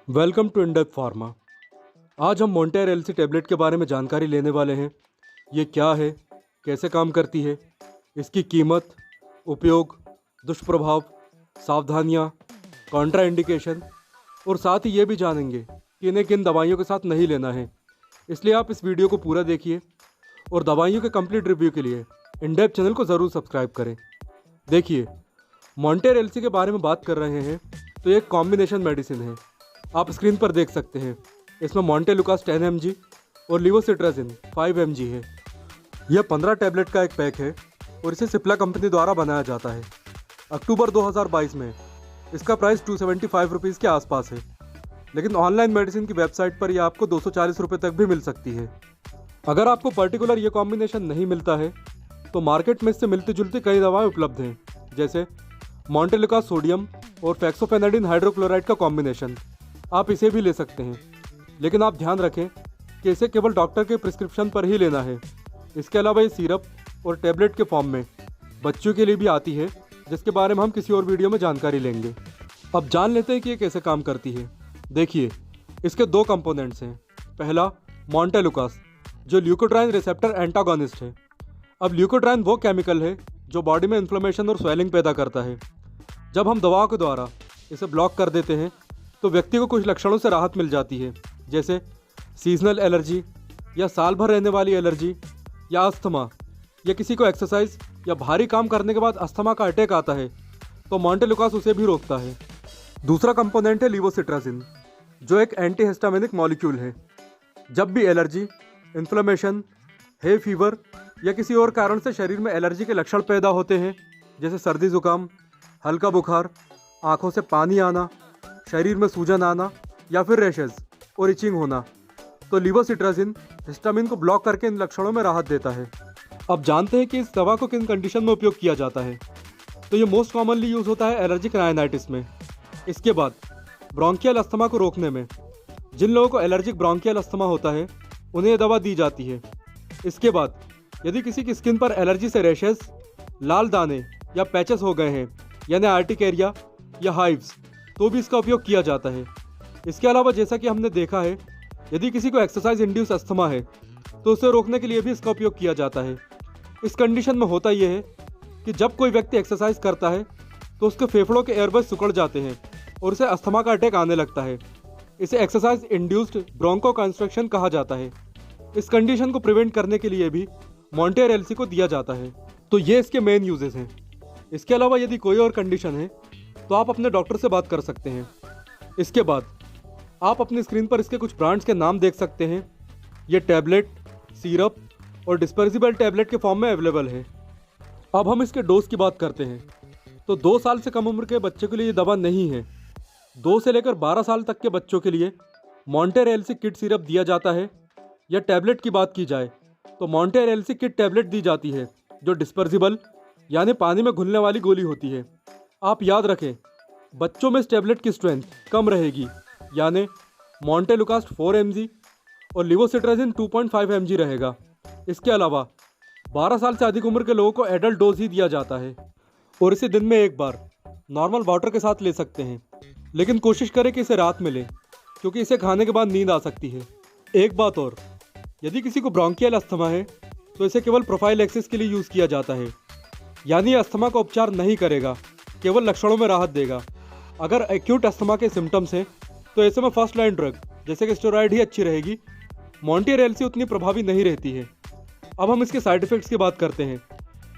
Welcome to in-depth pharma. आज हम मोंटेर LC tablet के बारे में जानकारी लेने वाले हैं। ये क्या है, कैसे काम करती है, इसकी कीमत, उपयोग, दुष्प्रभाव, सावधानियाँ, कॉन्ट्राइंडिकेशन और साथ ही ये भी जानेंगे कि इन्हें किन दवाइयों के साथ नहीं लेना है। इसलिए आप इस वीडियो को पूरा देखिए और दवाइयों के कंप्लीट रिव्यू के लिए इंडेप्थ चैनल को ज़रूर सब्सक्राइब करें। देखिए, मोंटेर एलसी के बारे में बात कर रहे हैं तो ये एक कॉम्बिनेशन मेडिसिन है। आप स्क्रीन पर देख सकते हैं, इसमें मोंटेलुकास 10 mg और लिवोसिट्राजिन 5 mg है। यह 15 टैबलेट का एक पैक है और इसे सिप्ला कंपनी द्वारा बनाया जाता है। अक्टूबर 2022 में इसका प्राइस 275 रुपीज़ के आसपास है, लेकिन ऑनलाइन मेडिसिन की वेबसाइट पर यह आपको 240 रुपये तक भी मिल सकती है। अगर आपको पर्टिकुलर ये कॉम्बिनेशन नहीं मिलता है तो मार्केट में इससे मिलती जुलती कई दवाएँ उपलब्ध हैं, जैसे मोंटेलुकास सोडियम और फेक्सोफेनाडिन हाइड्रोक्लोराइड का कॉम्बिनेशन। आप इसे भी ले सकते हैं, लेकिन आप ध्यान रखें कि इसे केवल डॉक्टर के प्रिस्क्रिप्शन पर ही लेना है। इसके अलावा ये सिरप और टैबलेट के फॉर्म में बच्चों के लिए भी आती है, जिसके बारे में हम किसी और वीडियो में जानकारी लेंगे। अब जान लेते हैं कि ये कैसे काम करती है। देखिए, इसके दो कंपोनेंट्स हैं। पहला, मोंटेलुकास, जो ल्यूकोट्राइन रिसेप्टर एंटागोनिस्ट है। अब ल्यूकोट्राइन वो केमिकल है जो बॉडी में इन्फ्लेमेशन और स्वेलिंग पैदा करता है। जब हम दवाओं के द्वारा इसे ब्लॉक कर देते हैं तो व्यक्ति को कुछ लक्षणों से राहत मिल जाती है, जैसे सीजनल एलर्जी या साल भर रहने वाली एलर्जी या अस्थमा, या किसी को एक्सरसाइज या भारी काम करने के बाद अस्थमा का अटैक आता है तो मोंटेलुकास उसे भी रोकता है। दूसरा कंपोनेंट है लिवोसिट्राजिन, जो एक एंटीहिस्टामिनिक मॉलिक्यूल है। जब भी एलर्जी, इन्फ्लेमेशन, हे फीवर या किसी और कारण से शरीर में एलर्जी के लक्षण पैदा होते हैं, जैसे सर्दी जुकाम, हल्का बुखार, आँखों से पानी आना, शरीर में सूजन आना या फिर रैशेज और इचिंग होना, तो लिवोसिट्राजिन हिस्टामिन को ब्लॉक करके इन लक्षणों में राहत देता है। अब जानते हैं कि इस दवा को किन कंडीशन में उपयोग किया जाता है। तो ये मोस्ट कॉमनली यूज़ होता है एलर्जिक राइनाइटिस में। इसके बाद ब्रोंकियल अस्थमा को रोकने में, जिन लोगों को एलर्जिक ब्रोंकियल अस्थमा होता है उन्हें ये दवा दी जाती है। इसके बाद यदि किसी की स्किन पर एलर्जी से रैशेज, लाल दाने या पैचेस हो गए हैं, यानी आर्टिकेरिया या हाइव्स, तो भी इसका उपयोग किया जाता है। इसके अलावा जैसा कि हमने देखा है, यदि किसी को एक्सरसाइज इंड्यूस अस्थमा है तो उसे रोकने के लिए भी इसका उपयोग किया जाता है। इस कंडीशन में होता यह है कि जब कोई व्यक्ति एक्सरसाइज करता है तो उसके फेफड़ों के एयरवेज सिकुड़ जाते हैं और उसे अस्थमा का अटैक आने लगता है। इसे एक्सरसाइज इंड्यूस्ड ब्रोंको कंस्ट्रक्शन कहा जाता है। इस कंडीशन को प्रिवेंट करने के लिए भी मोंटेर एलसी को दिया जाता है। तो ये इसके मेन यूजेस हैं। इसके अलावा यदि कोई और कंडीशन है तो आप अपने डॉक्टर से बात कर सकते हैं। इसके बाद आप अपनी स्क्रीन पर इसके कुछ ब्रांड्स के नाम देख सकते हैं। ये टैबलेट, सिरप और डिस्पर्सिबल टैबलेट के फॉर्म में अवेलेबल है। अब हम इसके डोज की बात करते हैं तो 2 साल से कम उम्र के बच्चों के लिए ये दवा नहीं है। 2 से लेकर 12 साल तक के बच्चों के लिए मोंटेर एलसी किड सिरप दिया जाता है। या टैबलेट की बात की जाए तो मोंटेर एलसी किड टैबलेट दी जाती है, जो डिस्पर्सिबल यानी पानी में घुलने वाली गोली होती है। आप याद रखें, बच्चों में इस टैबलेट की स्ट्रेंथ कम रहेगी, यानी मोंटेलुकास 4 mg और लिवोसिट्राजिन 2.5 mg रहेगा। इसके अलावा 12 साल से अधिक उम्र के लोगों को एडल्ट डोज ही दिया जाता है और इसे दिन में एक बार नॉर्मल वाटर के साथ ले सकते हैं, लेकिन कोशिश करें कि इसे रात में लें, क्योंकि इसे खाने के बाद नींद आ सकती है। एक बात और, यदि किसी को ब्रोंकियल अस्थमा है तो इसे केवल प्रोफाइलैक्सिस के लिए यूज़ किया जाता है, यानी अस्थमा का उपचार नहीं करेगा, केवल लक्षणों में राहत देगा। अगर एक्यूट अस्थमा के सिम्टम्स हैं तो ऐसे में फर्स्ट लाइन ड्रग जैसे कि स्टेरॉयड ही अच्छी रहेगी। मोंटेर एलसी उतनी प्रभावी नहीं रहती है। अब हम इसके साइड इफ़ेक्ट्स की बात करते हैं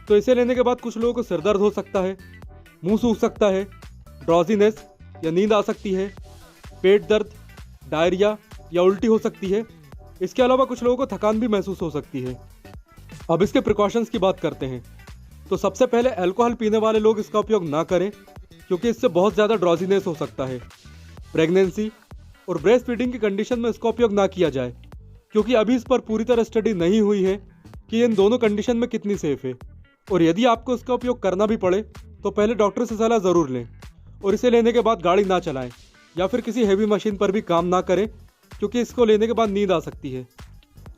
तो इसे लेने के बाद कुछ लोगों को सिर दर्द हो सकता है, मुंह सूख सकता है, ड्रॉजीनेस या नींद आ सकती है, पेट दर्द, डायरिया या उल्टी हो सकती है। इसके अलावा कुछ लोगों को थकान भी महसूस हो सकती है। अब इसके प्रिकॉशंस की बात करते हैं तो सबसे पहले अल्कोहल पीने वाले लोग इसका उपयोग ना करें, क्योंकि इससे बहुत ज़्यादा ड्रॉजीनेस हो सकता है। प्रेगनेंसी और ब्रेस्ट फीडिंग की कंडीशन में इसका उपयोग ना किया जाए, क्योंकि अभी इस पर पूरी तरह स्टडी नहीं हुई है कि इन दोनों कंडीशन में कितनी सेफ है। और यदि आपको इसका उपयोग करना भी पड़े तो पहले डॉक्टर से सलाह ज़रूर लें और इसे लेने के बाद गाड़ी ना चलाएं या फिर किसी हैवी मशीन पर भी काम ना करें, क्योंकि इसको लेने के बाद नींद आ सकती है।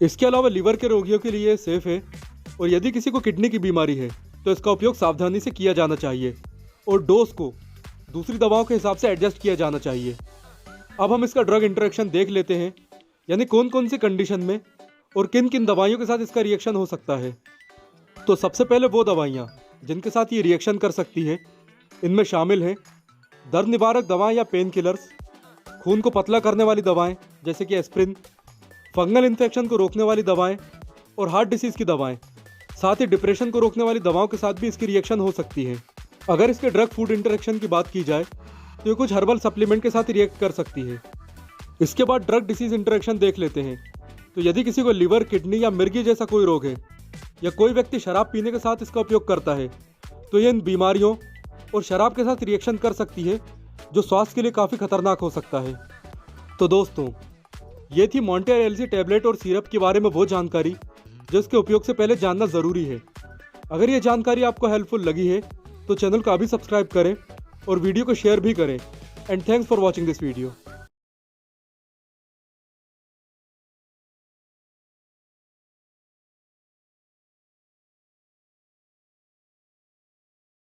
इसके अलावा लीवर के रोगियों के लिए सेफ है और यदि किसी को किडनी की बीमारी है तो इसका उपयोग सावधानी से किया जाना चाहिए और डोज को दूसरी दवाओं के हिसाब से एडजस्ट किया जाना चाहिए। अब हम इसका ड्रग इंटरेक्शन देख लेते हैं, यानी कौन कौन सी कंडीशन में और किन किन दवाइयों के साथ इसका रिएक्शन हो सकता है। तो सबसे पहले वो दवाइयाँ जिनके साथ ये रिएक्शन कर सकती हैं, इनमें शामिल हैं दर्द निवारक दवाएं या पेन किलर्स, खून को पतला करने वाली दवाएं जैसे कि एस्प्रिन, फंगल इन्फेक्शन को रोकने वाली दवाएं और हार्ट डिसीज़ की दवाएं। साथ ही डिप्रेशन को रोकने वाली दवाओं के साथ भी इसकी रिएक्शन हो सकती है। अगर इसके ड्रग फूड इंटरेक्शन की बात की जाए तो ये कुछ हर्बल सप्लीमेंट के साथ रिएक्ट कर सकती है। इसके बाद ड्रग डिसीज़ इंटरेक्शन देख लेते हैं। तो यदि किसी को लिवर, किडनी या मिर्गी जैसा कोई रोग है या कोई व्यक्ति शराब पीने के साथ इसका उपयोग करता है तो ये इन बीमारियों और शराब के साथ रिएक्शन कर सकती है, जो स्वास्थ्य के लिए काफ़ी खतरनाक हो सकता है। तो दोस्तों, ये थी मॉन्टेर एलसी टैबलेट और सिरप के बारे में वो जानकारी जो इसके उपयोग से पहले जानना ज़रूरी है। अगर ये जानकारी आपको हेल्पफुल लगी है तो चैनल को अभी सब्सक्राइब करें और वीडियो को शेयर भी करें। And thanks for watching this video.